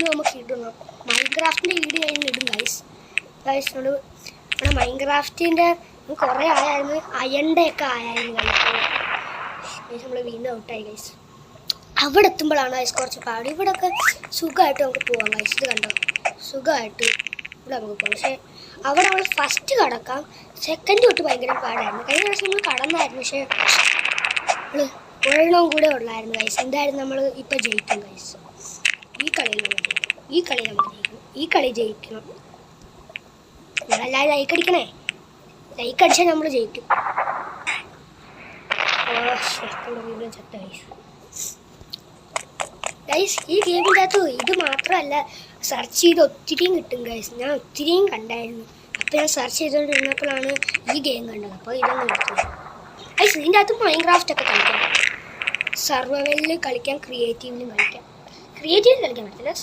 Video നമുക്ക് ഇടണം. മൈൻക്രാഫ്റ്റിൻ്റെ video ഞാൻ ഇടും ഗൈസ്. നമ്മുടെ മൈൻക്രാഫ്റ്റിൻ്റെ കുറേ ആയായിരുന്നു, അയൻ്റെ ഒക്കെ ആയായിരുന്നു ഗൈസ്. നമ്മൾ വീണ്ടും ഔട്ടായി ഗൈസ്. അവിടെ എത്തുമ്പോഴാണ് ഗൈസ് കുറച്ച് പാട്. ഇവിടെയൊക്കെ സുഖമായിട്ട് നമുക്ക് പോകാം ഗൈസ്. ഇത് കണ്ടോ, സുഖമായിട്ട് ഇവിടെ നമുക്ക് പോകാം. പക്ഷേ അവിടെ നമ്മൾ ഫസ്റ്റ് കടക്കാം, സെക്കൻഡ് തൊട്ട് ഭയങ്കര പാടായിരുന്നു. കഴിഞ്ഞ പ്രാവശ്യം നമ്മൾ കടന്നായിരുന്നു, പക്ഷേ നമ്മൾ ഒരെണ്ണവും കൂടെ ഉള്ളായിരുന്നു ഗൈസ്. എന്തായാലും നമ്മൾ ഇപ്പം ജയിക്കും ഗൈസ്. ഈ കളി നമുക്ക് ജയിക്കണം. ഈ കളി ജയിക്കണം. നിങ്ങളെല്ലാവരും ലൈക്ക് അടിക്കണേ. ലൈക്ക് അടിച്ചാൽ നമ്മൾ ജയിക്കും. വീണ്ടും ചത്ത ഗൈസ്. ഈ ഗെയിമിൻ്റെ അകത്ത് ഇത് മാത്രമല്ല, സെർച്ച് ചെയ്ത് ഒത്തിരിയും കിട്ടും ഗൈസ്. ഞാൻ ഒത്തിരിയും കണ്ടായിരുന്നു. അപ്പോൾ ഞാൻ സെർച്ച് ചെയ്തുകൊണ്ടിരുന്നപ്പോഴാണ് ഈ ഗെയിം കണ്ടത്. അപ്പോൾ ഇതൊന്നും കിട്ടും ഗൈസ്. ഇതിൻ്റെ അകത്ത് മൈൻക്രാഫ്റ്റൊക്കെ കളിക്കാം, സർവൈവലിൽ കളിക്കാം, ക്രിയേറ്റീവിലും കളിക്കാം. ക്രിയേറ്റീവിൽ കളിക്കാൻ പറ്റില്ല,